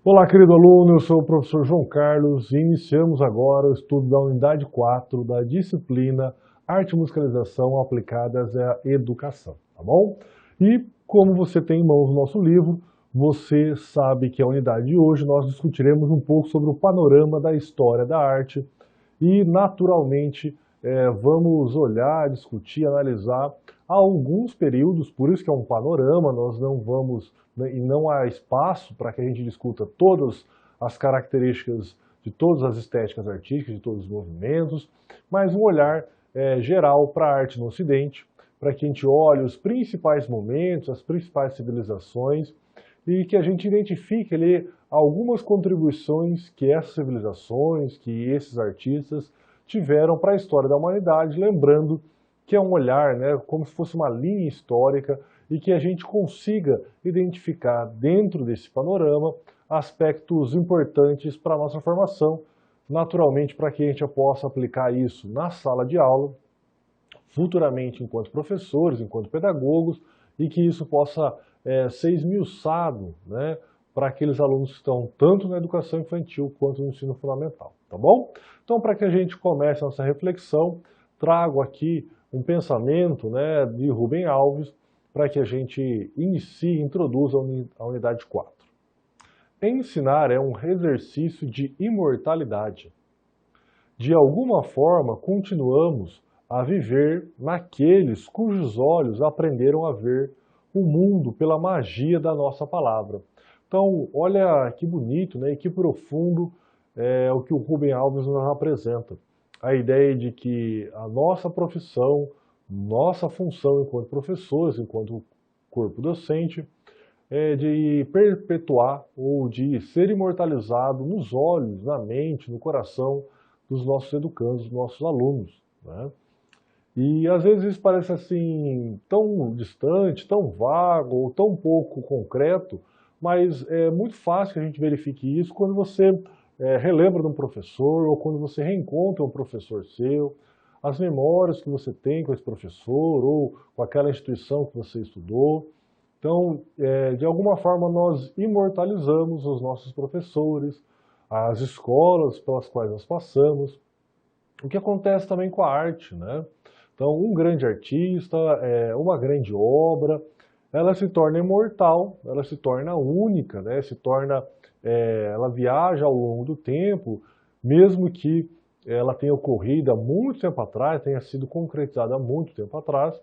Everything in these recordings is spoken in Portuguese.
Olá, querido aluno, eu sou o professor João Carlos e iniciamos agora o estudo da unidade 4 da disciplina Arte e Musicalização aplicadas à educação, tá bom? E como você tem em mãos o nosso livro, você sabe que a unidade de hoje nós discutiremos um pouco sobre o panorama da história da arte e, naturalmente, vamos olhar, discutir, analisar alguns períodos, por isso que é um panorama, nós não vamos, né, e não há espaço para que a gente discuta todas as características de todas as estéticas artísticas, de todos os movimentos, mas um olhar geral para a arte no Ocidente, para que a gente olhe os principais momentos, as principais civilizações, e que a gente identifique ali algumas contribuições que essas civilizações, que esses artistas tiveram para a história da humanidade, lembrando que é um olhar, né, como se fosse uma linha histórica e que a gente consiga identificar dentro desse panorama aspectos importantes para a nossa formação, naturalmente para que a gente possa aplicar isso na sala de aula, futuramente enquanto professores, enquanto pedagogos, e que isso possa ser esmiuçado, né, para aqueles alunos que estão tanto na educação infantil quanto no ensino fundamental, tá bom? Então, para que a gente comece a nossa reflexão, trago aqui um pensamento, né, de Rubem Alves, para que a gente inicie e introduza a unidade 4. Ensinar é um exercício de imortalidade. De alguma forma, continuamos a viver naqueles cujos olhos aprenderam a ver o mundo pela magia da nossa palavra. Então, olha que bonito, né, e que profundo é o que o Rubem Alves nos apresenta. A ideia de que a nossa profissão, nossa função enquanto professores, enquanto corpo docente, é de perpetuar ou de ser imortalizado nos olhos, na mente, no coração dos nossos educandos, dos nossos alunos, né? E às vezes isso parece assim tão distante, tão vago ou tão pouco concreto, mas é muito fácil que a gente verifique isso quando você relembra de um professor ou quando você reencontra um professor seu, as memórias que você tem com esse professor ou com aquela instituição que você estudou. Então, de alguma forma, nós imortalizamos os nossos professores, as escolas pelas quais nós passamos, o que acontece também com a arte, né? Então, um grande artista, uma grande obra, ela se torna imortal, ela se torna única, né? Ela viaja ao longo do tempo, mesmo que ela tenha ocorrido há muito tempo atrás, tenha sido concretizada há muito tempo atrás,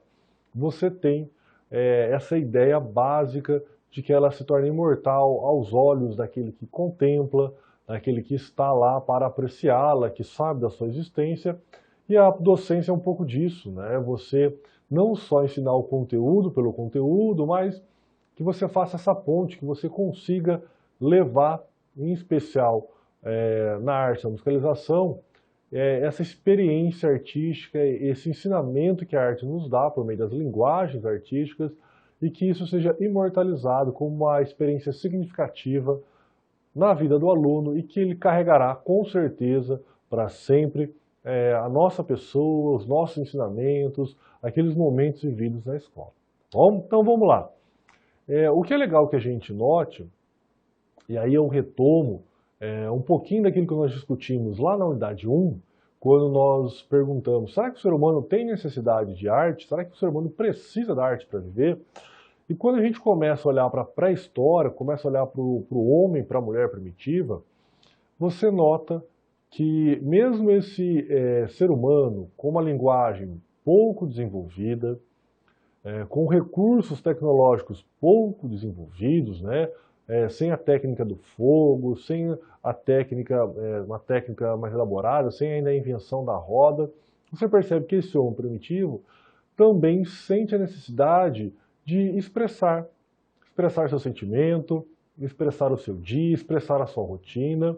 você tem essa ideia básica de que ela se torna imortal aos olhos daquele que contempla, daquele que está lá para apreciá-la, que sabe da sua existência. E a docência é um pouco disso, né? Você não só ensinar o conteúdo pelo conteúdo, mas que você faça essa ponte, que você consiga levar, em especial na arte, na musicalização, essa experiência artística, esse ensinamento que a arte nos dá por meio das linguagens artísticas e que isso seja imortalizado como uma experiência significativa na vida do aluno e que ele carregará com certeza para sempre a nossa pessoa, os nossos ensinamentos, aqueles momentos vividos na escola. Bom, então vamos lá. O que é legal que a gente note, e aí eu retomo um pouquinho daquilo que nós discutimos lá na unidade 1, quando nós perguntamos, será que o ser humano tem necessidade de arte? Será que o ser humano precisa da arte para viver? E quando a gente começa a olhar para a pré-história, começa a olhar para o homem, para a mulher primitiva, você nota que mesmo esse ser humano com uma linguagem pouco desenvolvida, com recursos tecnológicos pouco desenvolvidos, né, sem a técnica do fogo, sem a técnica, uma técnica mais elaborada, sem ainda a invenção da roda, você percebe que esse homem primitivo também sente a necessidade de expressar seu sentimento, expressar o seu dia, expressar a sua rotina.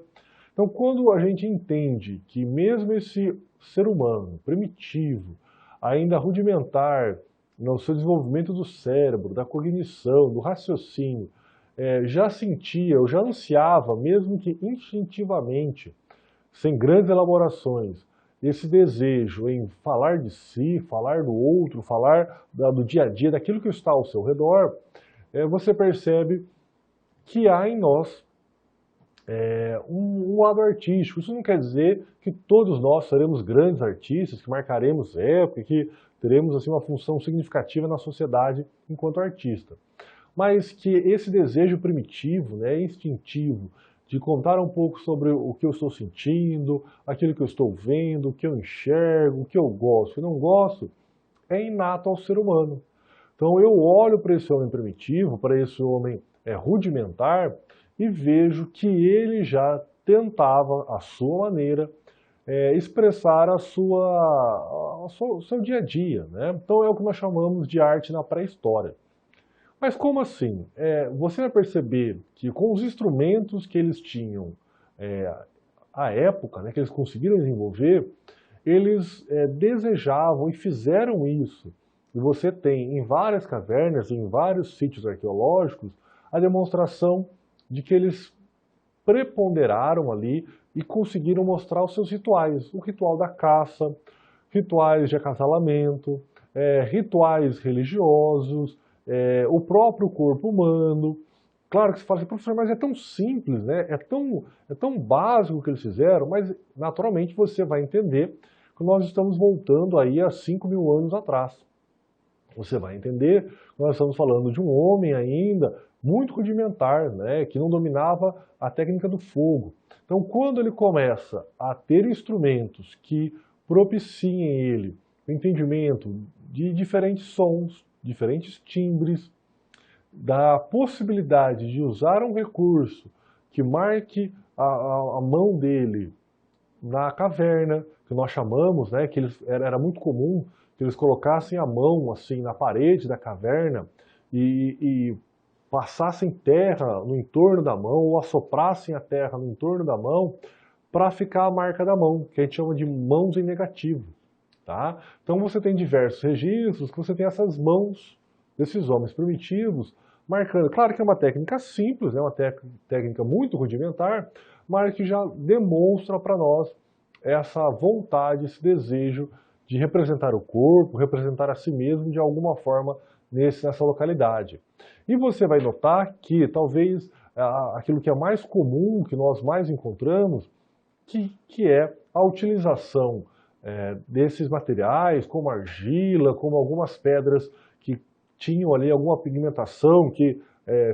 Então, quando a gente entende que mesmo esse ser humano primitivo, ainda rudimentar, no seu desenvolvimento do cérebro, da cognição, do raciocínio, já sentia ou já ansiava, mesmo que instintivamente, sem grandes elaborações, esse desejo em falar de si, falar do outro, falar do dia a dia, daquilo que está ao seu redor, você percebe que há em nós um lado artístico. Isso não quer dizer que todos nós seremos grandes artistas, que marcaremos época, que teremos assim, uma função significativa na sociedade enquanto artista. Mas que esse desejo primitivo, né, instintivo, de contar um pouco sobre o que eu estou sentindo, aquilo que eu estou vendo, o que eu enxergo, o que eu gosto e não gosto, é inato ao ser humano. Então eu olho para esse homem primitivo, para esse homem rudimentar, e vejo que ele já tentava, à sua maneira, expressar o seu dia a dia, né? Então é o que nós chamamos de arte na pré-história. Mas como assim? Você vai perceber que com os instrumentos que eles tinham à época, né, que eles conseguiram desenvolver, eles desejavam e fizeram isso. E você tem em várias cavernas, em vários sítios arqueológicos, a demonstração de que eles preponderaram ali e conseguiram mostrar os seus rituais. O ritual da caça, rituais de acasalamento, rituais religiosos, o próprio corpo humano. Claro que você fala assim, professor, mas é tão simples, né? É tão básico o que eles fizeram, mas naturalmente você vai entender que nós estamos voltando aí a 5.000 anos atrás. Você vai entender que nós estamos falando de um homem ainda muito rudimentar, né, que não dominava a técnica do fogo. Então, quando ele começa a ter instrumentos que propiciem ele o entendimento de diferentes sons, diferentes timbres, da possibilidade de usar um recurso que marque a mão dele na caverna, que nós chamamos, né, que era muito comum que eles colocassem a mão assim na parede da caverna e passassem terra no entorno da mão ou assoprassem a terra no entorno da mão para ficar a marca da mão, que a gente chama de mãos em negativo. Tá? Então você tem diversos registros que você tem essas mãos desses homens primitivos marcando. Claro que é uma técnica simples, é uma técnica muito rudimentar, mas que já demonstra para nós essa vontade, esse desejo de representar o corpo, representar a si mesmo de alguma forma nessa localidade. E você vai notar que talvez aquilo que é mais comum, que nós mais encontramos, que é a utilização desses materiais, como argila, como algumas pedras que tinham ali alguma pigmentação, que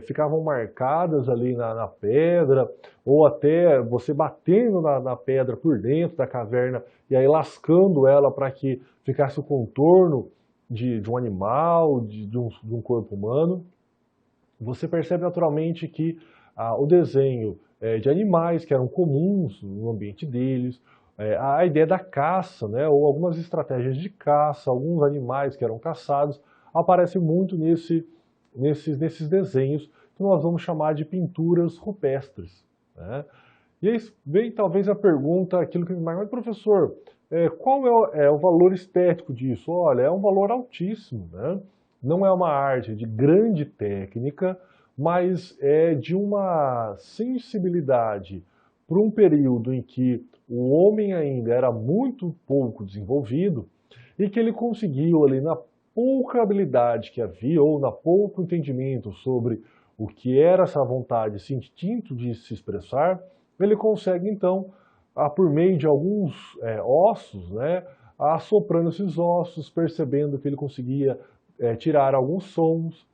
ficavam marcadas ali na pedra, ou até você batendo na pedra por dentro da caverna e aí lascando ela para que ficasse o contorno de um animal, de um corpo humano. Você percebe naturalmente que o desenho de animais que eram comuns no ambiente deles, a ideia da caça, né, ou algumas estratégias de caça, alguns animais que eram caçados, aparece muito nesses desenhos que nós vamos chamar de pinturas rupestres. Né? E aí vem talvez a pergunta, aquilo que me marca, mas professor, qual é o valor estético disso? Olha, é um valor altíssimo, né? Não é uma arte de grande técnica, mas é de uma sensibilidade para um período em que o homem ainda era muito pouco desenvolvido e que ele conseguiu ali na pouca habilidade que havia ou na pouco entendimento sobre o que era essa vontade, esse instinto de se expressar, ele consegue então, por meio de alguns ossos, né, assoprando esses ossos, percebendo que ele conseguia tirar alguns sons,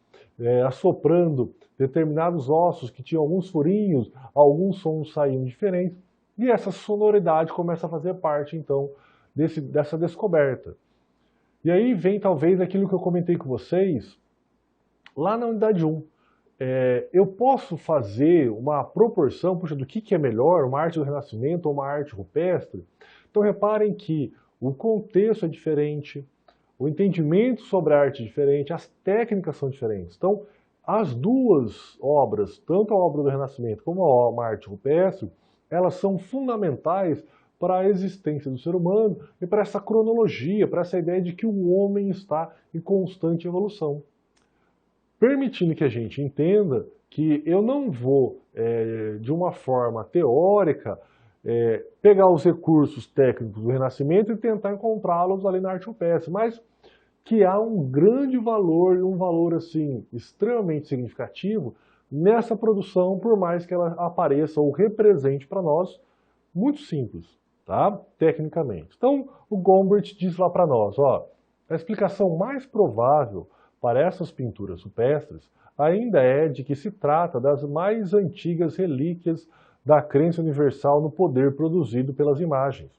assoprando determinados ossos que tinham alguns furinhos, alguns sons saíam diferentes, e essa sonoridade começa a fazer parte, então, dessa descoberta. E aí vem, talvez, aquilo que eu comentei com vocês, lá na unidade 1. Eu posso fazer uma proporção, puxa, do que é melhor, uma arte do Renascimento ou uma arte rupestre? Então reparem que o contexto é diferente, o entendimento sobre a arte é diferente, as técnicas são diferentes. Então, as duas obras, tanto a obra do Renascimento como a arte rupestre, elas são fundamentais para a existência do ser humano e para essa cronologia, para essa ideia de que o homem está em constante evolução. Permitindo que a gente entenda que eu não vou, de uma forma teórica, pegar os recursos técnicos do Renascimento e tentar encontrá-los ali na arte rupestre, mas que há um grande valor, um valor assim extremamente significativo nessa produção, por mais que ela apareça ou represente para nós, muito simples, tá? Tecnicamente. Então, o Gombrich diz lá para nós, ó, a explicação mais provável para essas pinturas rupestres ainda é de que se trata das mais antigas relíquias da crença universal no poder produzido pelas imagens.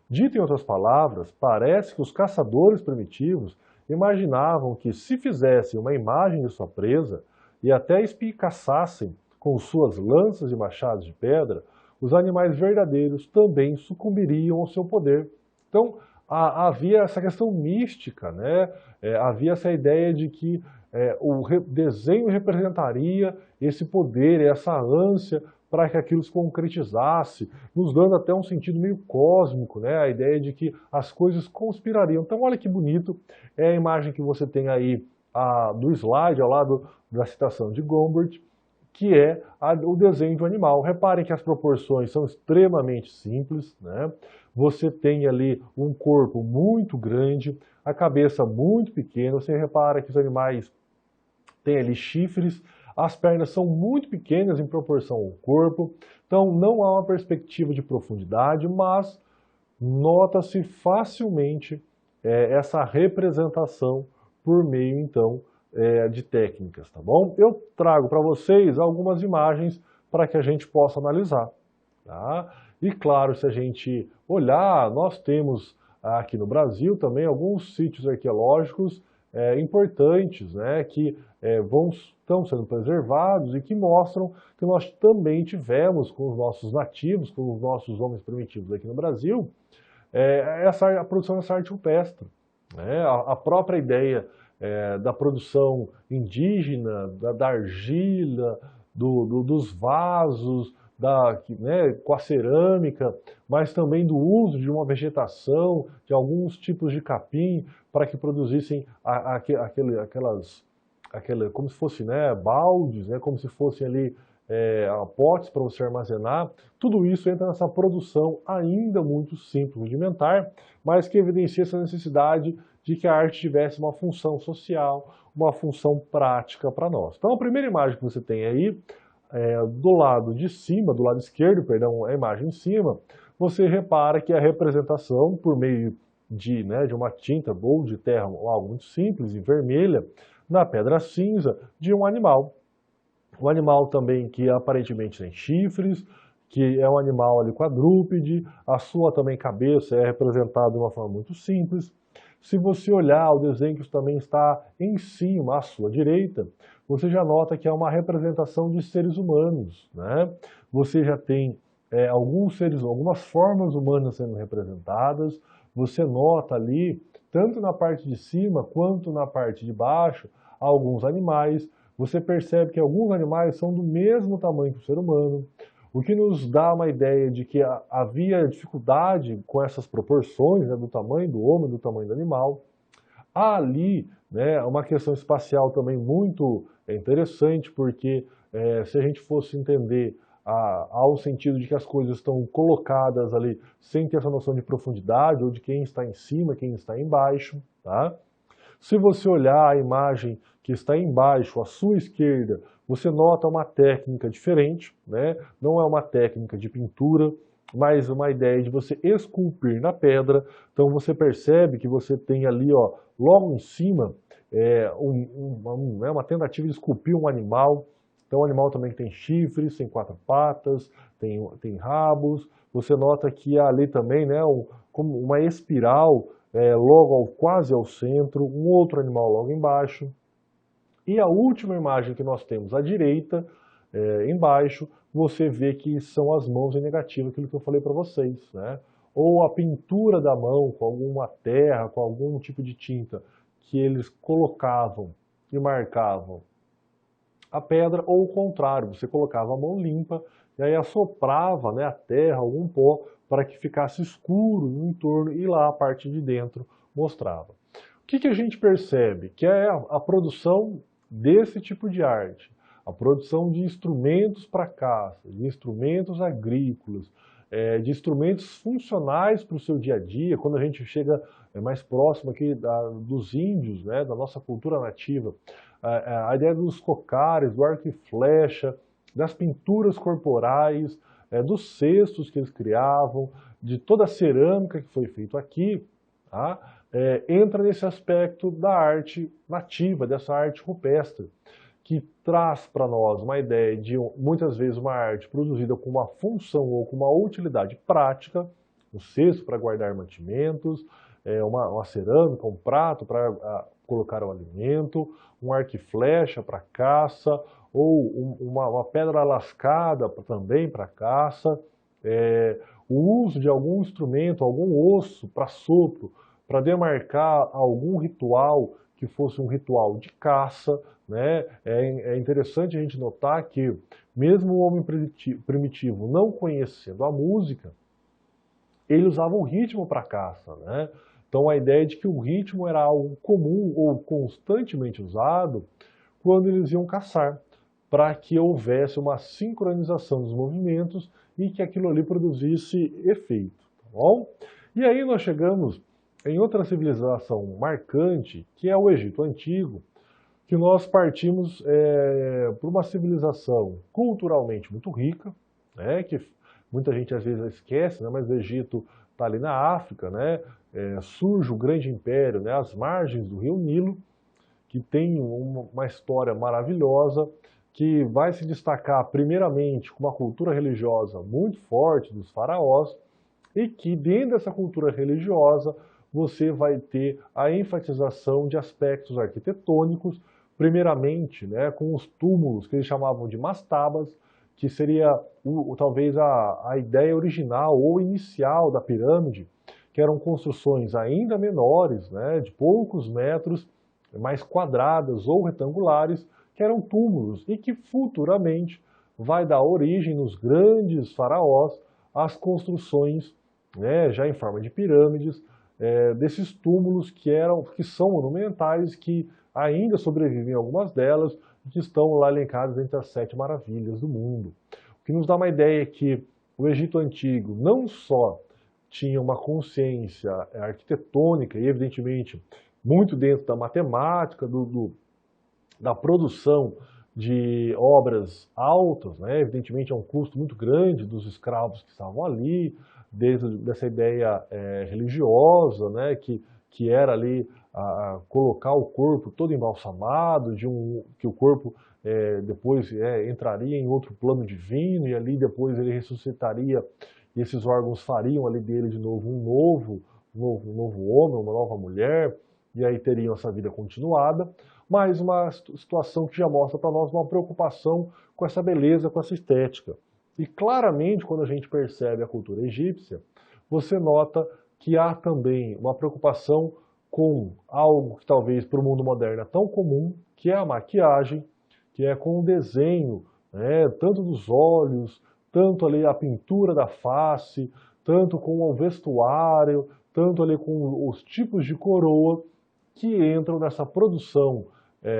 Dito em outras palavras, parece que os caçadores primitivos imaginavam que, se fizessem uma imagem de sua presa e até espicaçassem com suas lanças e machados de pedra, os animais verdadeiros também sucumbiriam ao seu poder. Então, havia essa questão mística, né? Havia essa ideia de que desenho representaria esse poder, essa ânsia para que aquilo se concretizasse, nos dando até um sentido meio cósmico, né? A ideia de que as coisas conspirariam. Então, olha que bonito, é a imagem que você tem aí do slide, ao lado da citação de Gombrich, que é o desenho de um animal. Reparem que as proporções são extremamente simples, né? Você tem ali um corpo muito grande, a cabeça muito pequena, você repara que os animais têm ali chifres, as pernas são muito pequenas em proporção ao corpo, então não há uma perspectiva de profundidade, mas nota-se facilmente essa representação por meio, então, de técnicas, tá bom? Eu trago para vocês algumas imagens para que a gente possa analisar, tá? E claro, se a gente olhar, nós temos aqui no Brasil também alguns sítios arqueológicos importantes, né, que estão sendo preservados e que mostram que nós também tivemos com os nossos nativos, com os nossos homens primitivos aqui no Brasil, a produção dessa arte rupestre. Né? A própria ideia da produção indígena, da argila, dos vasos, né, com a cerâmica, mas também do uso de uma vegetação, de alguns tipos de capim, para que produzissem como se fossem, né, baldes, né, como se fossem ali potes para você armazenar. Tudo isso entra nessa produção ainda muito simples, rudimentar, mas que evidencia essa necessidade de que a arte tivesse uma função social, uma função prática para nós. Então a primeira imagem que você tem aí, do lado de cima, do lado esquerdo, perdão, a imagem em cima, você repara que a representação por meio de uma tinta ou de terra, ou algo muito simples e vermelha, na pedra cinza, de um animal. Um animal também que aparentemente tem chifres, que é um animal ali quadrúpede, a sua também cabeça é representada de uma forma muito simples. Se você olhar o desenho que também está em cima, à sua direita, você já nota que é uma representação de seres humanos, né? Você já tem algumas formas humanas sendo representadas, você nota ali, tanto na parte de cima quanto na parte de baixo, alguns animais. Você percebe que alguns animais são do mesmo tamanho que o ser humano, o que nos dá uma ideia de que havia dificuldade com essas proporções, né, do tamanho do homem, do tamanho do animal. Há ali, né, uma questão espacial também muito interessante, porque se a gente fosse entender ao sentido de que as coisas estão colocadas ali sem ter essa noção de profundidade, ou de quem está em cima, quem está embaixo, tá? Se você olhar a imagem que está embaixo, à sua esquerda, você nota uma técnica diferente, né? Não é uma técnica de pintura, mas uma ideia de você esculpir na pedra. Então você percebe que você tem ali, ó, logo em cima, uma tentativa de esculpir um animal. Então o animal também tem chifres, tem 4 patas, tem rabos. Você nota que há ali também, né, como uma espiral, quase ao centro, um outro animal logo embaixo. E a última imagem que nós temos à direita, embaixo, você vê que são as mãos em negativo, aquilo que eu falei para vocês, né? Ou a pintura da mão com alguma terra, com algum tipo de tinta que eles colocavam e marcavam a pedra, ou o contrário, você colocava a mão limpa e aí assoprava, né, a terra, algum pó, para que ficasse escuro no entorno e lá a parte de dentro mostrava. O que a gente percebe? Que é a produção desse tipo de arte, a produção de instrumentos para caça, de instrumentos agrícolas, de instrumentos funcionais para o seu dia a dia. Quando a gente chega mais próximo aqui dos índios, né, da nossa cultura nativa, a ideia dos cocares, do arco e flecha, das pinturas corporais, dos cestos que eles criavam, de toda a cerâmica que foi feita aqui, tá? Entra nesse aspecto da arte nativa, dessa arte rupestre, que traz para nós uma ideia de, muitas vezes, uma arte produzida com uma função ou com uma utilidade prática, um cesto para guardar mantimentos, uma cerâmica, um prato para colocar o alimento, um arco e flecha para caça, ou uma pedra lascada também para caça, o uso de algum instrumento, algum osso para sopro, para demarcar algum ritual que fosse um ritual de caça, né? É interessante a gente notar que, mesmo o homem primitivo não conhecendo a música, ele usava o ritmo para caça, né? Então a ideia de que o ritmo era algo comum ou constantemente usado quando eles iam caçar, para que houvesse uma sincronização dos movimentos e que aquilo ali produzisse efeito, tá bom? E aí nós chegamos em outra civilização marcante, que é o Egito Antigo, que nós partimos para uma civilização culturalmente muito rica, né, que muita gente às vezes esquece, né, mas o Egito está ali na África, né, surge o grande império, né, às margens do rio Nilo, que tem uma história maravilhosa, que vai se destacar primeiramente com uma cultura religiosa muito forte dos faraós, e que dentro dessa cultura religiosa você vai ter a enfatização de aspectos arquitetônicos, primeiramente, né, com os túmulos que eles chamavam de mastabas, que seria talvez a ideia original ou inicial da pirâmide, que eram construções ainda menores, né, de poucos metros, mais quadradas ou retangulares, que eram túmulos e que futuramente vai dar origem nos grandes faraós às construções, né, já em forma de pirâmides, desses túmulos que são monumentais, que ainda sobrevivem algumas delas, e que estão lá elencadas entre as 7 maravilhas do mundo. O que nos dá uma ideia é que o Egito Antigo não só tinha uma consciência arquitetônica e, evidentemente, muito dentro da matemática, da produção de obras altas, né? Evidentemente é um custo muito grande dos escravos que estavam ali, desde dessa ideia religiosa, né? que era ali colocar o corpo todo embalsamado, que o corpo depois entraria em outro plano divino, e ali depois ele ressuscitaria, e esses órgãos fariam ali dele de novo um novo homem, uma nova mulher, e aí teriam essa vida continuada, mas uma situação que já mostra para nós uma preocupação com essa beleza, com essa estética. E claramente, quando a gente percebe a cultura egípcia, você nota que há também uma preocupação com algo que talvez para o mundo moderno é tão comum, que é a maquiagem, que é com o desenho, né, tanto dos olhos, tanto ali a pintura da face, tanto com o vestuário, tanto ali com os tipos de coroa, que entram nessa produção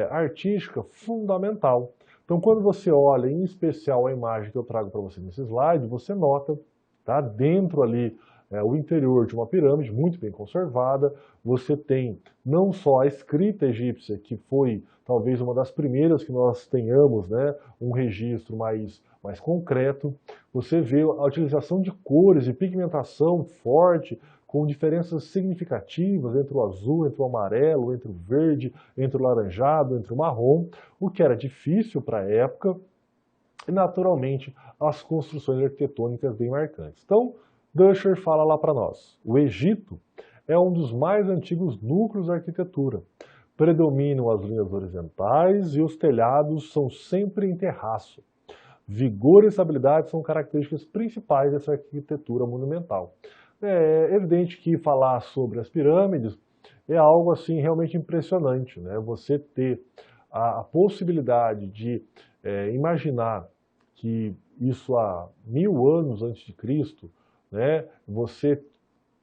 artística fundamental. Então, quando você olha, em especial, a imagem que eu trago para você nesse slide, você nota, tá, dentro ali, o interior de uma pirâmide muito bem conservada, você tem não só a escrita egípcia, que foi talvez uma das primeiras que nós tenhamos, né, um registro mais concreto, você vê a utilização de cores e pigmentação forte, com diferenças significativas entre o azul, entre o amarelo, entre o verde, entre o laranjado, entre o marrom, o que era difícil para a época, e naturalmente as construções arquitetônicas bem marcantes. Então, Dusher fala lá para nós, o Egito é um dos mais antigos núcleos da arquitetura. Predominam as linhas horizontais e os telhados são sempre em terraço. Vigor e estabilidade são características principais dessa arquitetura monumental. É evidente que falar sobre as pirâmides é algo assim realmente impressionante, né? Você ter a possibilidade de imaginar que isso há 1000 anos antes de Cristo, né? Você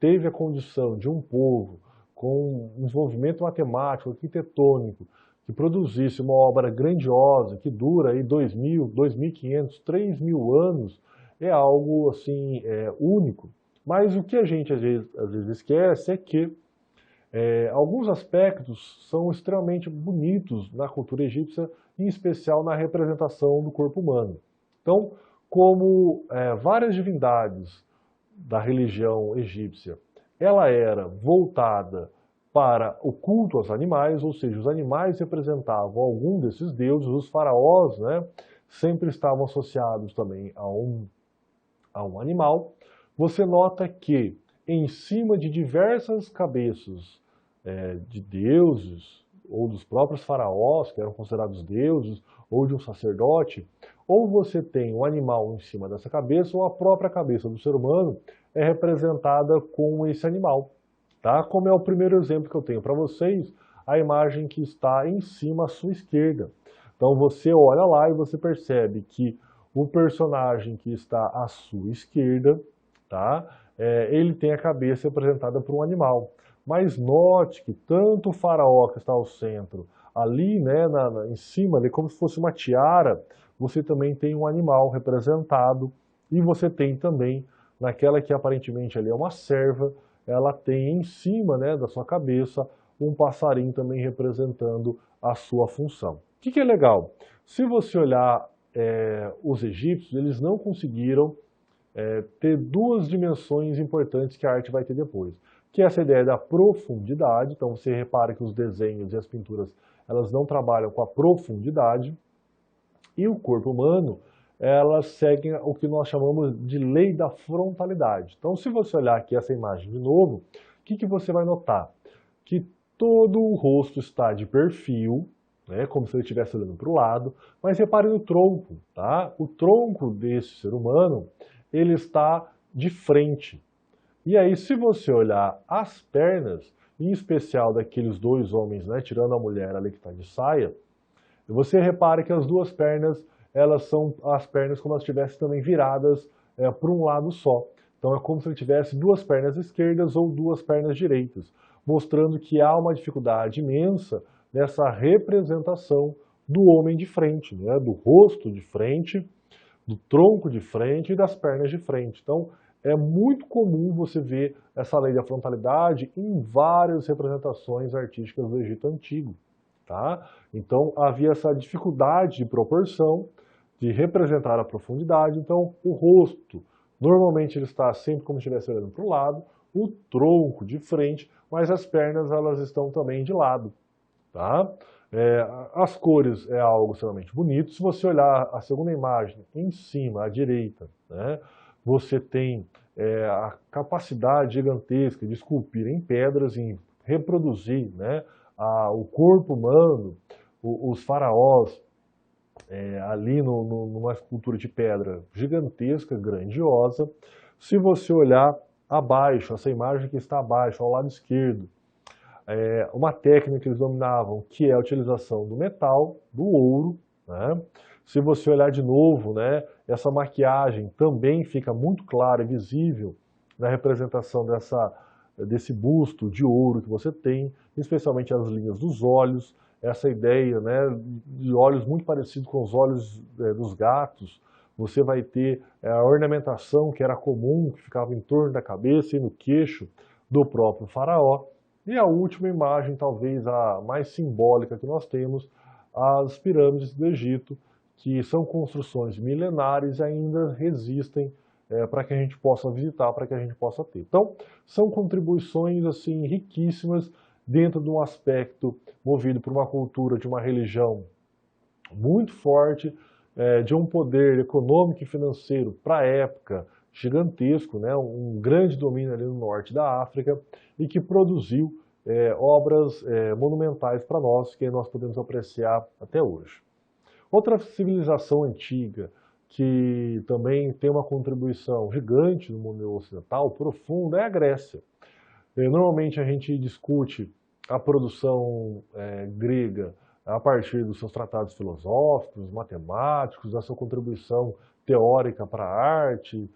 teve a condição de um povo com um desenvolvimento matemático, arquitetônico, que produzisse uma obra grandiosa, que dura aí 2.000, 2.500, 3.000 anos, é algo assim único. Mas o que a gente às vezes esquece é que alguns aspectos são extremamente bonitos na cultura egípcia, em especial na representação do corpo humano. Então, como várias divindades da religião egípcia, ela era voltada para o culto aos animais, ou seja, os animais representavam algum desses deuses, os faraós, né, sempre estavam associados também a um animal. Você nota que em cima de diversas cabeças de deuses, ou dos próprios faraós, que eram considerados deuses, ou de um sacerdote, ou você tem um animal em cima dessa cabeça, ou a própria cabeça do ser humano é representada com esse animal. Tá? Como é o primeiro exemplo que eu tenho para vocês, a imagem que está em cima à sua esquerda. Então você olha lá e você percebe que o personagem que está à sua esquerda, tá? Ele tem a cabeça representada por um animal. Mas note que tanto o faraó que está ao centro, ali né, em cima, ali, como se fosse uma tiara, você também tem um animal representado e você tem também, naquela que aparentemente ali é uma serva, ela tem em cima né, da sua cabeça um passarinho também representando a sua função. O que é legal? Se você olhar os egípcios, eles não conseguiram ter duas dimensões importantes que a arte vai ter depois, que é essa ideia da profundidade. Então você repara que os desenhos e as pinturas, elas não trabalham com a profundidade, e o corpo humano, elas seguem o que nós chamamos de lei da frontalidade. Então se você olhar aqui essa imagem de novo, o que você vai notar? Que todo o rosto está de perfil, né, como se ele estivesse olhando para o lado, mas repare no tronco, tá? O tronco desse ser humano, ele está de frente. E aí, se você olhar as pernas, em especial daqueles dois homens, né, tirando a mulher ali que está de saia, você repara que as duas pernas, elas são as pernas como se estivessem também viradas para um lado só. Então é como se ele tivesse duas pernas esquerdas ou duas pernas direitas, mostrando que há uma dificuldade imensa nessa representação do homem de frente, né, do rosto de frente, do tronco de frente e das pernas de frente. Então, é muito comum você ver essa lei da frontalidade em várias representações artísticas do Egito Antigo. Tá? Então, havia essa dificuldade de proporção, de representar a profundidade. Então, o rosto, normalmente ele está sempre como se estivesse olhando para o lado, o tronco de frente, mas as pernas elas estão também de lado. Tá? As cores é algo extremamente bonito. Se você olhar a segunda imagem em cima, à direita, né, você tem a capacidade gigantesca de esculpir em pedras, em reproduzir né, o corpo humano, os faraós, ali numa escultura de pedra gigantesca, grandiosa. Se você olhar abaixo, essa imagem que está abaixo, ao lado esquerdo, uma técnica que eles dominavam, que é a utilização do metal, do ouro, né? Se você olhar de novo, né, essa maquiagem também fica muito clara e visível na representação desse busto de ouro que você tem, especialmente as linhas dos olhos, essa ideia né, de olhos muito parecidos com os olhos dos gatos. Você vai ter a ornamentação que era comum, que ficava em torno da cabeça e no queixo do próprio faraó. E a última imagem, talvez a mais simbólica que nós temos, as pirâmides do Egito, que são construções milenares e ainda resistem para que a gente possa visitar, para que a gente possa ter. Então, são contribuições assim riquíssimas dentro de um aspecto movido por uma cultura de uma religião muito forte, de um poder econômico e financeiro para a época gigantesco, né, um grande domínio ali no norte da África e que produziu obras monumentais para nós, que nós podemos apreciar até hoje. Outra civilização antiga que também tem uma contribuição gigante no mundo ocidental, profunda, é a Grécia. Normalmente a gente discute a produção grega a partir dos seus tratados filosóficos, matemáticos, da sua contribuição teórica para a arte,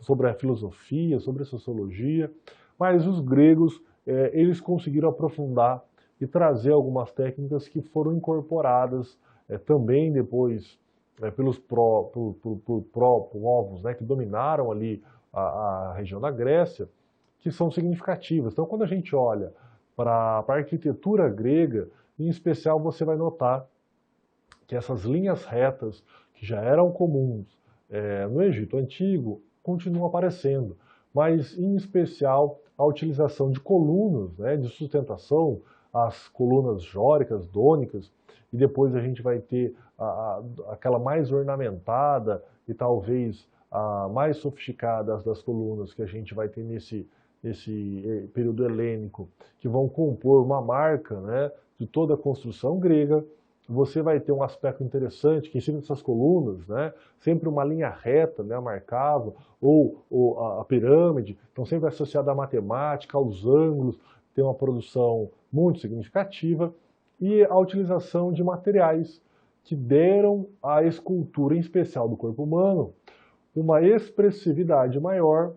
sobre a filosofia, sobre a sociologia, mas os gregos eles conseguiram aprofundar e trazer algumas técnicas que foram incorporadas também depois pelos povos, né, que dominaram ali a região da Grécia, que são significativas. Então, quando a gente olha para a arquitetura grega, em especial você vai notar que essas linhas retas, que já eram comuns no Egito Antigo, continuam aparecendo, mas em especial a utilização de colunas, né, de sustentação, as colunas jóricas, dônicas, e depois a gente vai ter aquela mais ornamentada e talvez a mais sofisticada das colunas que a gente vai ter nesse período helênico, que vão compor uma marca, né, de toda a construção grega. Você vai ter um aspecto interessante, que em cima dessas colunas, né, sempre uma linha reta, né, marcava, ou a pirâmide, então sempre associada à matemática, aos ângulos, tem uma produção muito significativa, e a utilização de materiais que deram à escultura, em especial do corpo humano, uma expressividade maior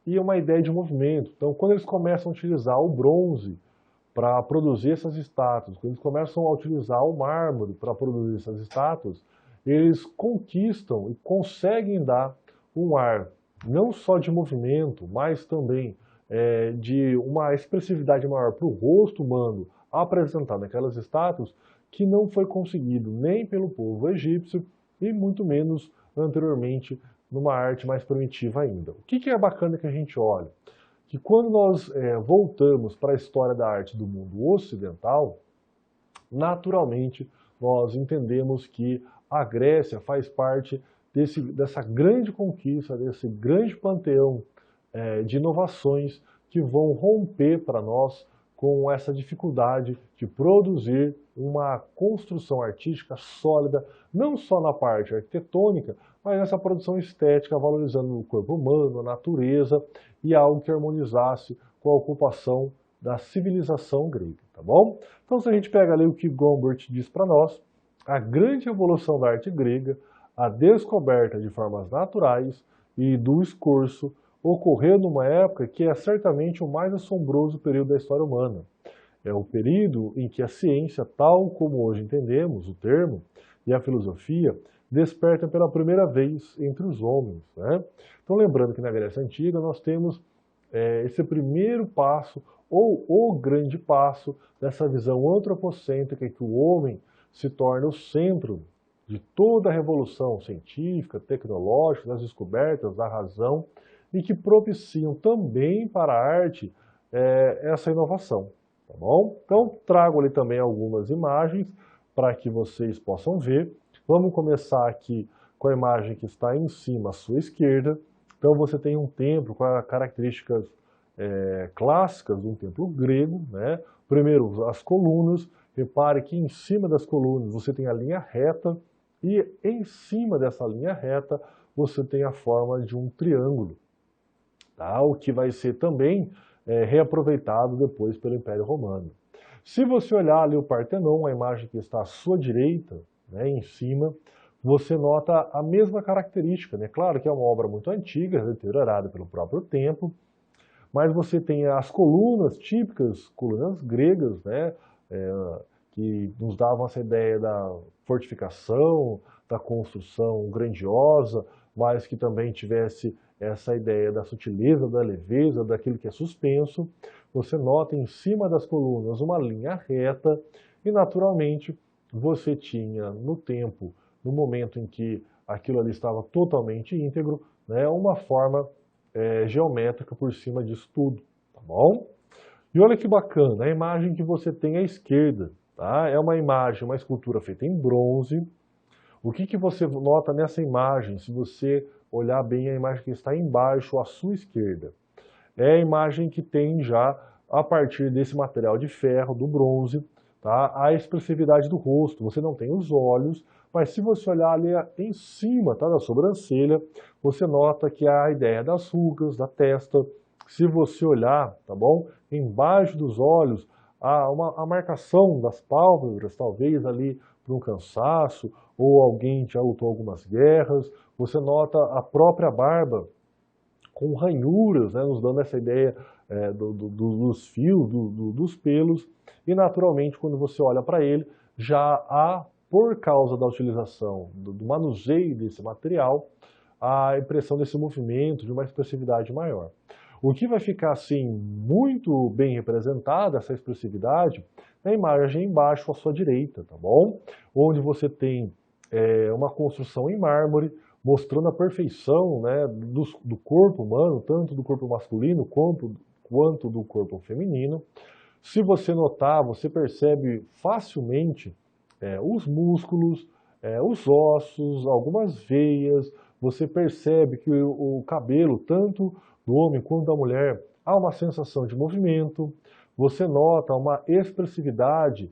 e uma ideia de movimento. Então, quando eles começam a utilizar o bronze para produzir essas estátuas, quando eles começam a utilizar o mármore para produzir essas estátuas, eles conquistam e conseguem dar um ar não só de movimento, mas também de uma expressividade maior para o rosto humano apresentado naquelas estátuas, que não foi conseguido nem pelo povo egípcio e muito menos anteriormente numa arte mais primitiva ainda. O que é bacana que a gente olha? Que quando nós voltamos para a história da arte do mundo ocidental, naturalmente nós entendemos que a Grécia faz parte dessa grande conquista, desse grande panteão de inovações que vão romper para nós com essa dificuldade de produzir uma construção artística sólida, não só na parte arquitetônica, mas nessa produção estética, valorizando o corpo humano, a natureza, e algo que harmonizasse com a ocupação da civilização grega, tá bom? Então, se a gente pega ali o que Gombrich diz para nós, a grande evolução da arte grega, a descoberta de formas naturais e do escorço, ocorreu numa época que é certamente o mais assombroso período da história humana. É o período em que a ciência, tal como hoje entendemos o termo, e a filosofia, despertam pela primeira vez entre os homens, né? Então, lembrando que na Grécia Antiga nós temos esse primeiro passo, ou o grande passo, dessa visão antropocêntrica em que o homem se torna o centro de toda a revolução científica, tecnológica, das descobertas, da razão, e que propiciam também para a arte essa inovação, tá bom? Então, trago ali também algumas imagens para que vocês possam ver. Vamos começar aqui com a imagem que está em cima à sua esquerda. Então você tem um templo com as características clássicas de um templo grego, né? Primeiro, as colunas. Repare que em cima das colunas você tem a linha reta e em cima dessa linha reta você tem a forma de um triângulo, tá? O que vai ser também reaproveitado depois pelo Império Romano. Se você olhar ali o Partenon, a imagem que está à sua direita, né, em cima, você nota a mesma característica, né? Claro que é uma obra muito antiga, deteriorada pelo próprio tempo, mas você tem as colunas típicas, colunas gregas, né, que nos davam essa ideia da fortificação, da construção grandiosa, mas que também tivesse essa ideia da sutileza, da leveza, daquilo que é suspenso. Você nota em cima das colunas uma linha reta e, naturalmente, você tinha no tempo, no momento em que aquilo ali estava totalmente íntegro, né, uma forma geométrica por cima disso tudo, tá bom? E olha que bacana, a imagem que você tem à esquerda, tá? É uma imagem, uma escultura feita em bronze. O que você nota nessa imagem, se você olhar bem a imagem que está embaixo à sua esquerda? É a imagem que tem já, a partir desse material de ferro, do bronze, tá, a expressividade do rosto. Você não tem os olhos, mas se você olhar ali em cima, tá, da sobrancelha, você nota que há a ideia das rugas, da testa. Se você olhar, tá bom, embaixo dos olhos, há a marcação das pálpebras, talvez ali por um cansaço, ou alguém já lutou algumas guerras. Você nota a própria barba com ranhuras, né, nos dando essa ideia dos fios, dos pelos, e naturalmente quando você olha para ele, já há por causa da utilização, do manuseio desse material, a impressão desse movimento, de uma expressividade maior. O que vai ficar assim muito bem representado, essa expressividade, na imagem embaixo à sua direita, tá bom? Onde você tem uma construção em mármore, mostrando a perfeição, né, do corpo humano, tanto do corpo masculino quanto do corpo feminino. Se você notar, você percebe facilmente os músculos, os ossos, algumas veias, você percebe que o cabelo, tanto do homem quanto da mulher, há uma sensação de movimento, você nota uma expressividade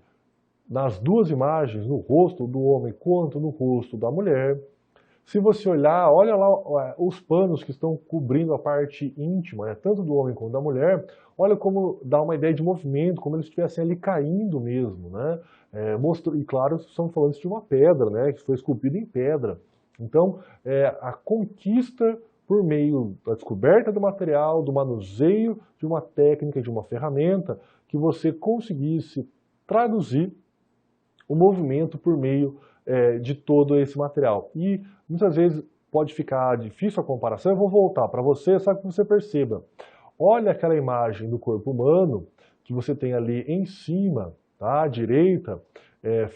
nas duas imagens, no rosto do homem quanto no rosto da mulher. Se você olhar, olha lá os panos que estão cobrindo a parte íntima, né, tanto do homem quanto da mulher, olha como dá uma ideia de movimento, como eles estivessem ali caindo mesmo, né? E claro, estamos falando de uma pedra, né, que foi esculpida em pedra. Então, a conquista por meio da descoberta do material, do manuseio de uma técnica, de uma ferramenta, que você conseguisse traduzir o movimento por meio de todo esse material. E muitas vezes pode ficar difícil a comparação, eu vou voltar para você, só que você perceba. Olha aquela imagem do corpo humano que você tem ali em cima, tá, à direita,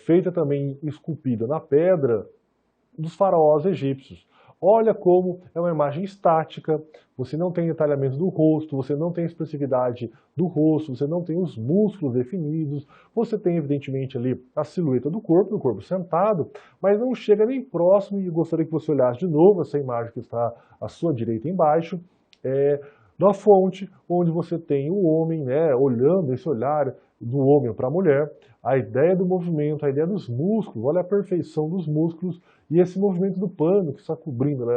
feita também esculpida na pedra dos faraós egípcios. Olha como é uma imagem estática, você não tem detalhamento do rosto, você não tem expressividade do rosto, você não tem os músculos definidos, você tem evidentemente ali a silhueta do corpo sentado, mas não chega nem próximo, e gostaria que você olhasse de novo essa imagem que está à sua direita embaixo, da fonte, onde você tem o homem, né, olhando esse olhar do homem para a mulher, a ideia do movimento, a ideia dos músculos, olha a perfeição dos músculos e esse movimento do pano que está cobrindo, né,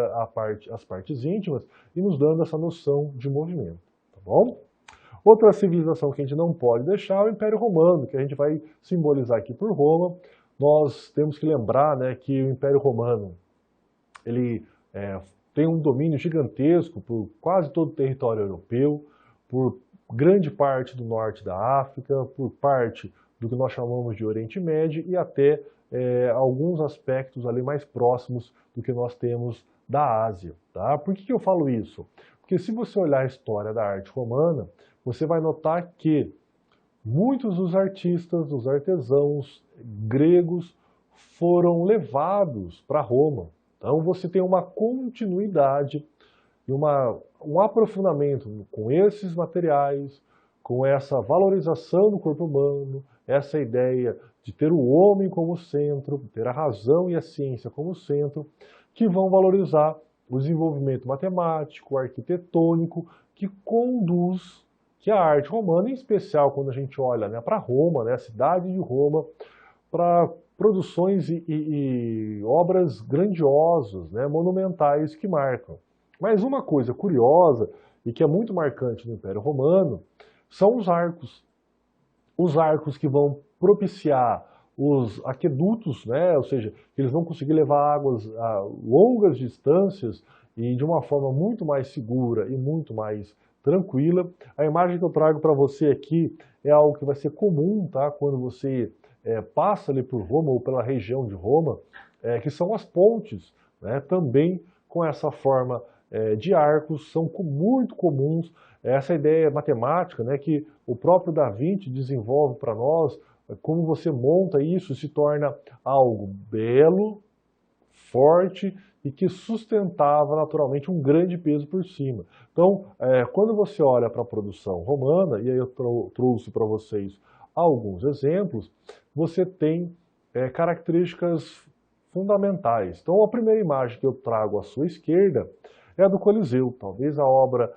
as partes íntimas e nos dando essa noção de movimento, tá bom? Outra civilização que a gente não pode deixar é o Império Romano, que a gente vai simbolizar aqui por Roma. Nós temos que lembrar, né, que o Império Romano ele tem um domínio gigantesco por quase todo o território europeu, por grande parte do norte da África, por parte do que nós chamamos de Oriente Médio e até alguns aspectos ali mais próximos do que nós temos da Ásia. Tá? Por que eu falo isso? Porque se você olhar a história da arte romana, você vai notar que muitos dos artistas, dos artesãos gregos foram levados para Roma. Então você tem uma continuidade e um aprofundamento com esses materiais, com essa valorização do corpo humano, essa ideia de ter o homem como centro, ter a razão e a ciência como centro, que vão valorizar o desenvolvimento matemático, arquitetônico, que conduz que a arte romana, em especial quando a gente olha, né, para Roma, né, a cidade de Roma, para produções e obras grandiosas, né, monumentais que marcam. Mas uma coisa curiosa e que é muito marcante no Império Romano são os arcos. Os arcos que vão propiciar os aquedutos, né, ou seja, que eles vão conseguir levar águas a longas distâncias e de uma forma muito mais segura e muito mais tranquila. A imagem que eu trago para você aqui é algo que vai ser comum, tá, quando você passa ali por Roma ou pela região de Roma, que são as pontes, né, também com essa forma de arcos, são muito comuns. Essa ideia matemática, né, que o próprio Da Vinci desenvolve para nós, como você monta isso, se torna algo belo, forte e que sustentava naturalmente um grande peso por cima. Então, quando você olha para a produção romana, e aí eu trouxe para vocês alguns exemplos, você tem características fundamentais. Então, a primeira imagem que eu trago à sua esquerda é a do Coliseu, talvez a obra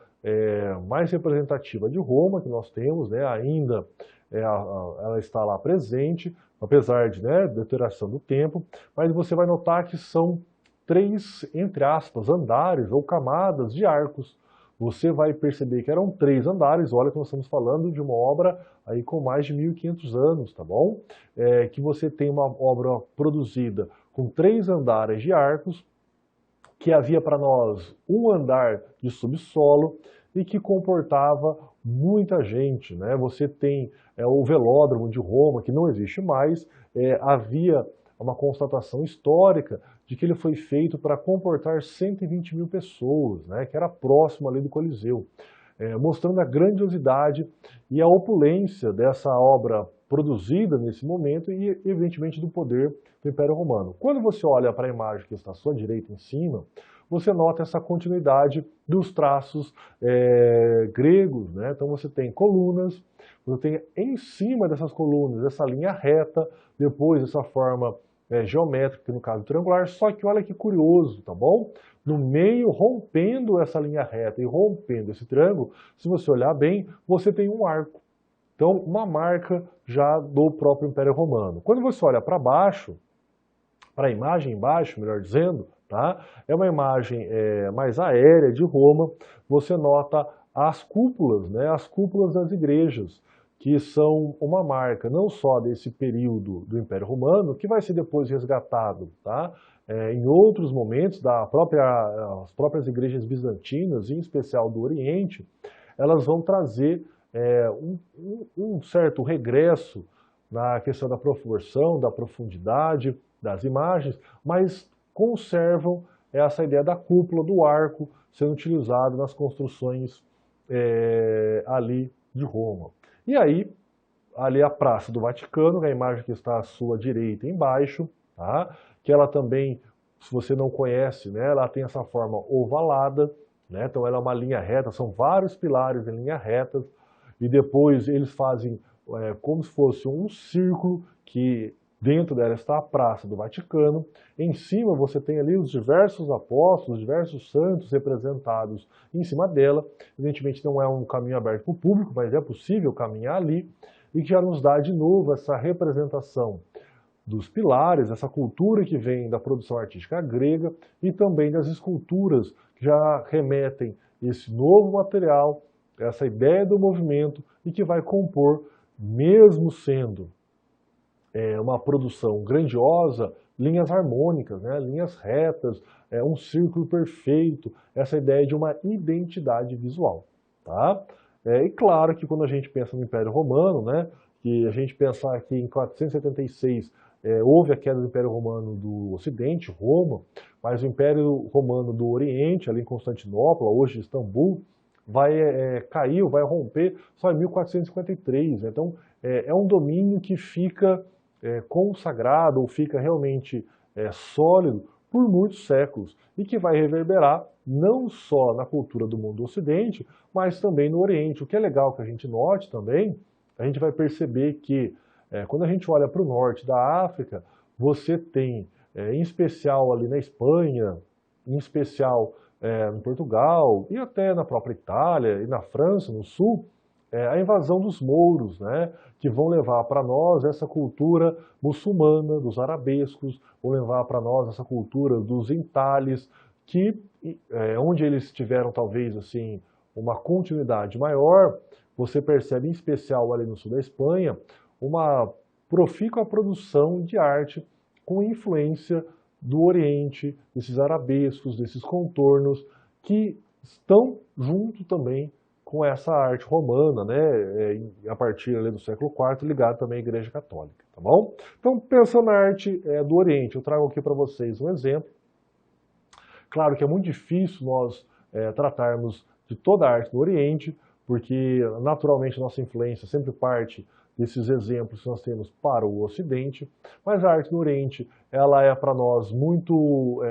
mais representativa de Roma que nós temos, né, ainda ela está lá presente, apesar de deterioração do tempo, mas você vai notar que são 3, entre aspas, andares ou camadas de arcos. Você vai perceber que eram 3 andares, olha que nós estamos falando de uma obra aí com mais de 1.500 anos, tá bom? Que você tem uma obra produzida com 3 andares de arcos, que havia para nós um andar de subsolo e que comportava muita gente, né? Você tem o velódromo de Roma, que não existe mais, havia é uma constatação histórica de que ele foi feito para comportar 120 mil pessoas, né, que era próximo ali do Coliseu, mostrando a grandiosidade e a opulência dessa obra produzida nesse momento e, evidentemente, do poder do Império Romano. Quando você olha para a imagem que está à sua direita em cima, você nota essa continuidade dos traços gregos, né? Então você tem colunas, você tem em cima dessas colunas essa linha reta, depois essa forma geométrica, no caso triangular, só que olha que curioso, tá bom? No meio, rompendo essa linha reta e rompendo esse triângulo, se você olhar bem, você tem um arco. Então, uma marca já do próprio Império Romano. Quando você olha para baixo, para a imagem embaixo, melhor dizendo, tá? É uma imagem mais aérea de Roma, você nota as cúpulas, né? As cúpulas das igrejas, que são uma marca não só desse período do Império Romano, que vai ser depois resgatado, tá? Em outros momentos, as próprias igrejas bizantinas, em especial do Oriente, elas vão trazer um certo regresso na questão da proporção, da profundidade das imagens, mas conservam essa ideia da cúpula, do arco, sendo utilizado nas construções ali de Roma. E aí, ali a Praça do Vaticano, a imagem que está à sua direita embaixo, tá? Que ela também, se você não conhece, né, ela tem essa forma ovalada, né? Então ela é uma linha reta, são vários pilares em linha reta, e depois eles fazem como se fosse um círculo, que dentro dela está a Praça do Vaticano. Em cima você tem ali os diversos apóstolos, os diversos santos representados em cima dela. Evidentemente não é um caminho aberto para o público, mas é possível caminhar ali, e que já nos dá de novo essa representação dos pilares, essa cultura que vem da produção artística grega e também das esculturas que já remetem esse novo material, essa ideia do movimento e que vai compor, mesmo sendo uma produção grandiosa, linhas harmônicas, né? Linhas retas, um círculo perfeito, essa ideia de uma identidade visual. Tá? E claro que quando a gente pensa no Império Romano, né, que a gente pensar que em 476 houve a queda do Império Romano do Ocidente, Roma, mas o Império Romano do Oriente, ali em Constantinopla, hoje Istambul, vai cair, vai romper só em 1453. Então é um domínio que fica consagrado ou fica realmente sólido por muitos séculos e que vai reverberar não só na cultura do mundo do Ocidente, mas também no Oriente. O que é legal que a gente note também, a gente vai perceber que quando a gente olha para o norte da África, você tem, em especial ali na Espanha, em especial em Portugal e até na própria Itália e na França, no sul, a invasão dos mouros, né, que vão levar para nós essa cultura muçulmana, dos arabescos, vão levar para nós essa cultura dos entalhes, que onde eles tiveram talvez assim uma continuidade maior, você percebe em especial ali no sul da Espanha, uma profícua produção de arte com influência do Oriente, desses arabescos, desses contornos, que estão junto também com essa arte romana, né, a partir ali do século IV, ligado também à Igreja Católica, tá bom? Então, pensando na arte do Oriente, eu trago aqui para vocês um exemplo. Claro que é muito difícil nós tratarmos de toda a arte do Oriente, porque naturalmente nossa influência sempre parte desses exemplos que nós temos para o Ocidente, mas a arte do Oriente, ela é para nós muito,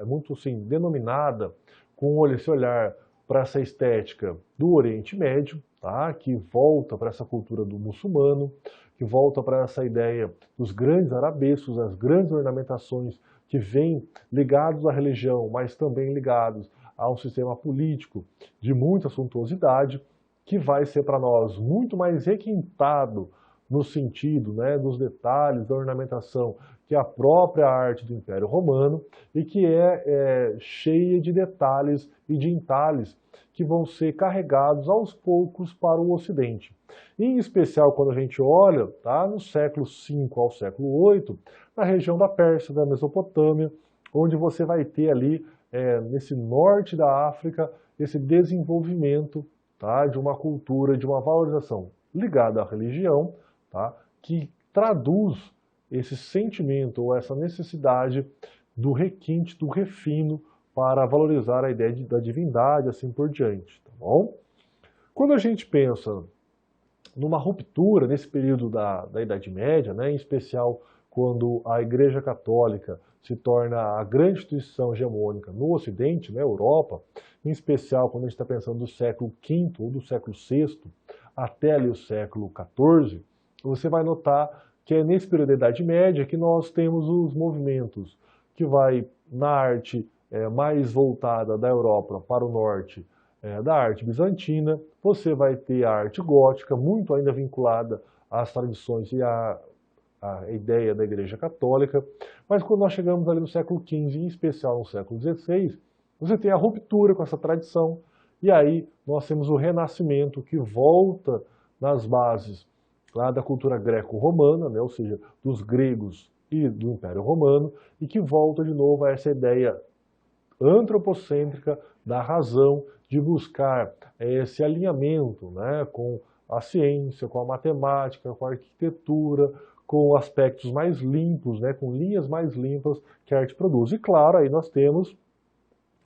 muito assim, denominada com esse olhar para essa estética do Oriente Médio, tá? Que volta para essa cultura do muçulmano, que volta para essa ideia dos grandes arabescos, as grandes ornamentações que vêm ligados à religião, mas também ligados a um sistema político de muita suntuosidade, que vai ser para nós muito mais requintado no sentido, né, dos detalhes, da ornamentação, que a própria arte do Império Romano, e que é cheia de detalhes e de entalhes que vão ser carregados aos poucos para o Ocidente. Em especial quando a gente olha, tá, no século V ao século VIII, na região da Pérsia, da Mesopotâmia, onde você vai ter ali, nesse norte da África, esse desenvolvimento, tá, de uma cultura, de uma valorização ligada à religião, tá, que traduz esse sentimento ou essa necessidade do requinte, do refino para valorizar a ideia da divindade, assim por diante, tá bom? Quando a gente pensa numa ruptura nesse período da Idade Média, né, em especial quando a Igreja Católica se torna a grande instituição hegemônica no Ocidente, na Europa, em especial quando a gente está pensando do século V ou do século VI até ali o século XIV, você vai notar que é nesse período da Idade Média que nós temos os movimentos que vai na arte mais voltada da Europa para o norte, da arte bizantina, você vai ter a arte gótica, muito ainda vinculada às tradições e à ideia da Igreja Católica, mas quando nós chegamos ali no século XV, em especial no século XVI, você tem a ruptura com essa tradição, e aí nós temos o Renascimento, que volta nas bases lá da cultura greco-romana, né, ou seja, dos gregos e do Império Romano, e que volta de novo a essa ideia antropocêntrica da razão, de buscar esse alinhamento, né, com a ciência, com a matemática, com a arquitetura, com aspectos mais limpos, né, com linhas mais limpas que a arte produz. E claro, aí nós temos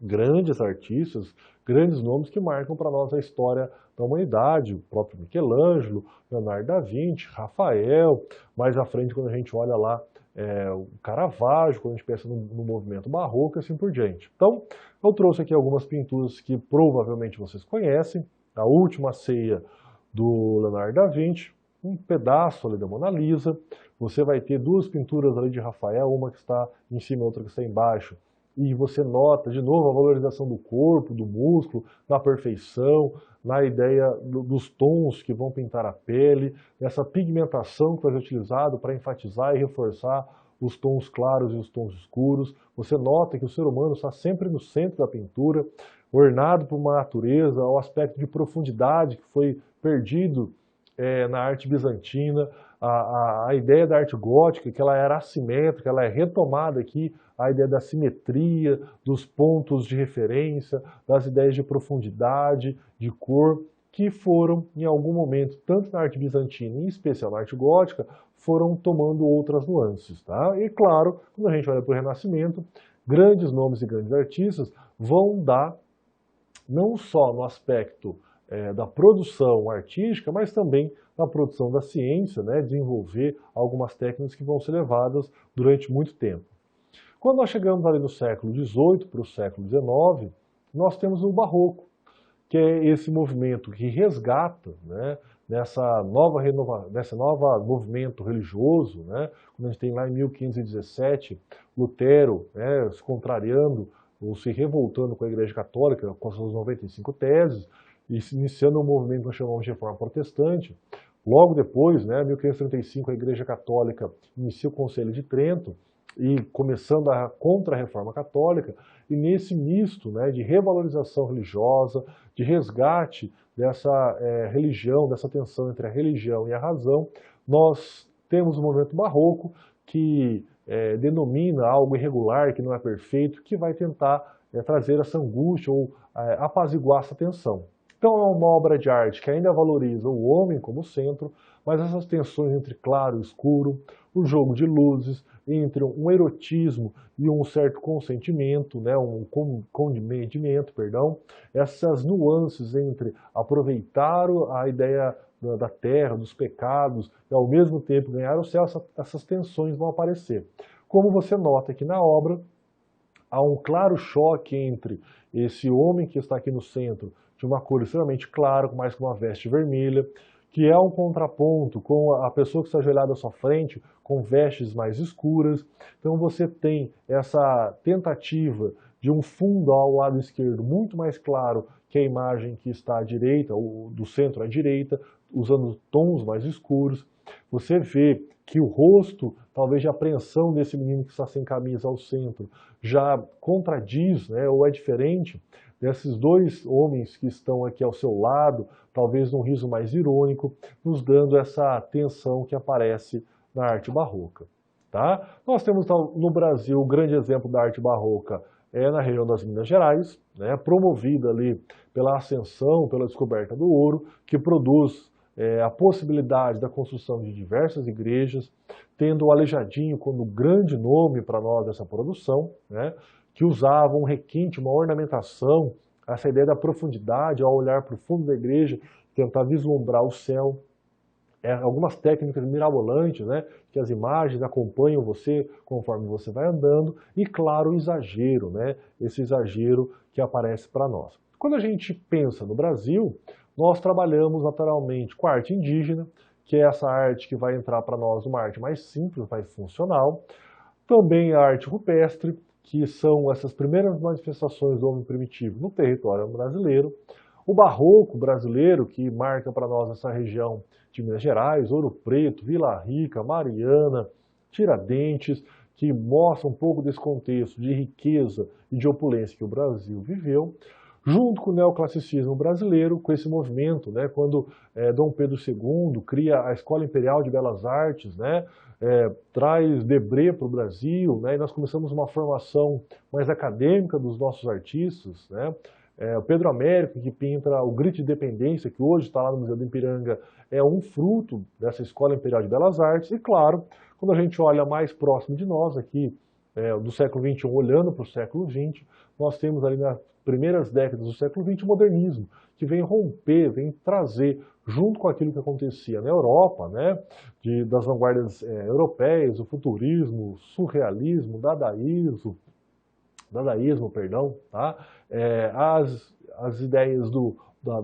grandes artistas, grandes nomes que marcam para nós a história da humanidade, o próprio Michelangelo, Leonardo da Vinci, Rafael, mais à frente quando a gente olha lá o Caravaggio, quando a gente pensa no movimento barroco e assim por diante. Então, eu trouxe aqui algumas pinturas que provavelmente vocês conhecem, a Última Ceia do Leonardo da Vinci, um pedaço ali da Mona Lisa, você vai ter duas pinturas ali de Rafael, uma que está em cima e outra que está embaixo, e você nota, de novo, a valorização do corpo, do músculo, na perfeição, na ideia dos tons que vão pintar a pele, essa pigmentação que vai ser utilizado para enfatizar e reforçar os tons claros e os tons escuros. Você nota que o ser humano está sempre no centro da pintura, ornado por uma natureza, o aspecto de profundidade que foi perdido na arte bizantina, a ideia da arte gótica, que ela era assimétrica, ela é retomada aqui, a ideia da simetria, dos pontos de referência, das ideias de profundidade, de cor, que foram, em algum momento, tanto na arte bizantina, em especial na arte gótica, foram tomando outras nuances. Tá? E claro, quando a gente olha para o Renascimento, grandes nomes e grandes artistas vão dar, não só no aspecto da produção artística, mas também na produção da ciência, né, desenvolver algumas técnicas que vão ser levadas durante muito tempo. Quando nós chegamos ali no século XVIII para o século XIX, nós temos o Barroco, que é esse movimento que resgata, né, nessa nova movimento religioso, né, quando a gente tem lá em 1517 Lutero, né, se contrariando ou se revoltando com a Igreja Católica com as suas 95 teses, e iniciando um movimento que nós chamamos de Reforma Protestante. Logo depois, né, em 1535, a Igreja Católica inicia o Concílio de Trento, e começando a Contra-Reforma Católica, e nesse misto, né, de revalorização religiosa, de resgate dessa religião, dessa tensão entre a religião e a razão, nós temos o movimento barroco, que denomina algo irregular, que não é perfeito, que vai tentar trazer essa angústia ou apaziguar essa tensão. Então é uma obra de arte que ainda valoriza o homem como centro, mas essas tensões entre claro e escuro, o jogo de luzes, entre um erotismo e um certo consentimento, né, um condimento, perdão, essas nuances entre aproveitar a ideia da terra, dos pecados, e ao mesmo tempo ganhar o céu, essas tensões vão aparecer. Como você nota aqui na obra, há um claro choque entre esse homem que está aqui no centro, de uma cor extremamente clara, mais com uma veste vermelha, que é um contraponto com a pessoa que está ajoelhada à sua frente, com vestes mais escuras. Então você tem essa tentativa de um fundo ao lado esquerdo muito mais claro que a imagem que está à direita, ou do centro à direita, usando tons mais escuros. Você vê que o rosto, talvez de apreensão desse menino que está sem camisa ao centro, já contradiz, né, ou é diferente desses dois homens que estão aqui ao seu lado, talvez num riso mais irônico, nos dando essa tensão que aparece na arte barroca. Tá? Nós temos no Brasil o grande exemplo da arte barroca na região das Minas Gerais, né, promovida ali pela ascensão, pela descoberta do ouro, que produz a possibilidade da construção de diversas igrejas, tendo o Aleijadinho como grande nome para nós dessa produção, né, que usava um requinte, uma ornamentação, essa ideia da profundidade, ao olhar para o fundo da igreja, tentar vislumbrar o céu. Algumas técnicas mirabolantes, né, que as imagens acompanham você conforme você vai andando, e claro, o exagero, né, esse exagero que aparece para nós. Quando a gente pensa no Brasil, nós trabalhamos naturalmente com a arte indígena, que é essa arte que vai entrar para nós uma arte mais simples, mais funcional. Também a arte rupestre, que são essas primeiras manifestações do homem primitivo no território brasileiro. O barroco brasileiro, que marca para nós essa região de Minas Gerais, Ouro Preto, Vila Rica, Mariana, Tiradentes, que mostra um pouco desse contexto de riqueza e de opulência que o Brasil viveu, junto com o neoclassicismo brasileiro, com esse movimento, né, quando Dom Pedro II cria a Escola Imperial de Belas Artes, né, traz Debré para o Brasil, né, e nós começamos uma formação mais acadêmica dos nossos artistas, né. O Pedro Américo, que pinta o Grito de Independência, que hoje está lá no Museu do Ipiranga, é um fruto dessa Escola Imperial de Belas Artes. E claro, quando a gente olha mais próximo de nós aqui, do século XXI, olhando para o século XX, nós temos ali nas primeiras décadas do século XX o modernismo, que vem romper, vem trazer, junto com aquilo que acontecia na Europa, né, das vanguardas europeias, o futurismo, surrealismo, dadaísmo, tá? As ideias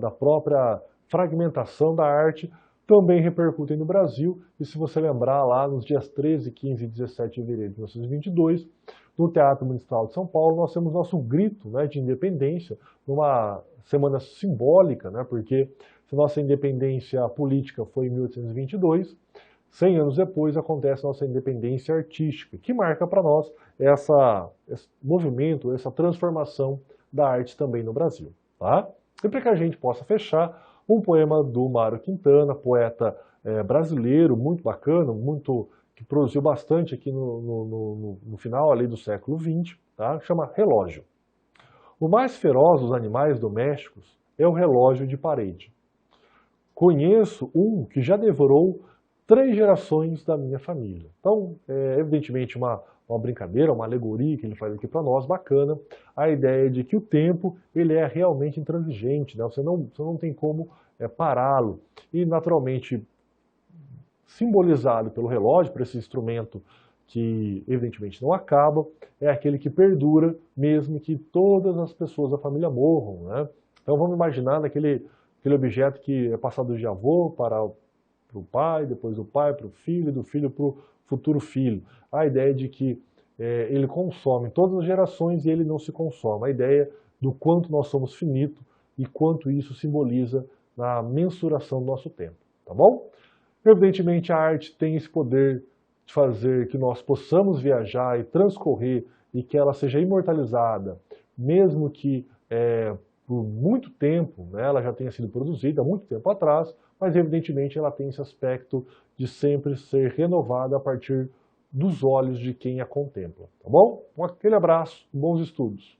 da própria fragmentação da arte também repercutem no Brasil, e se você lembrar lá nos dias 13, 15 e 17 de fevereiro de 1922, no Teatro Municipal de São Paulo, nós temos nosso grito, né, de independência, numa semana simbólica, né, porque se nossa independência política foi em 1822, 100 anos depois acontece a nossa independência artística, que marca para nós esse movimento, essa transformação da arte também no Brasil. Tá? E para que a gente possa fechar, um poema do Mário Quintana, poeta brasileiro, muito bacana, que produziu bastante aqui no final ali do século XX, tá? Chama Relógio. O mais feroz dos animais domésticos é o relógio de parede. Conheço um que já devorou 3 gerações da minha família. Então, evidentemente uma brincadeira, uma alegoria que ele faz aqui para nós, bacana, a ideia de que o tempo ele é realmente intransigente, né? Você não tem como pará-lo. E, naturalmente, simbolizado pelo relógio, por esse instrumento que, evidentemente, não acaba, é aquele que perdura, mesmo que todas as pessoas da família morram, né? Então, vamos imaginar aquele objeto que é passado de avô para o pai, depois do pai para o filho, e do filho para o futuro filho. A ideia de que ele consome todas as gerações e ele não se consome. A ideia do quanto nós somos finitos e quanto isso simboliza na mensuração do nosso tempo. Tá bom? Evidentemente, a arte tem esse poder de fazer que nós possamos viajar e transcorrer e que ela seja imortalizada, mesmo que por muito tempo, né, ela já tenha sido produzida há muito tempo atrás, mas evidentemente ela tem esse aspecto de sempre ser renovada a partir dos olhos de quem a contempla. Tá bom? Aquele abraço, bons estudos!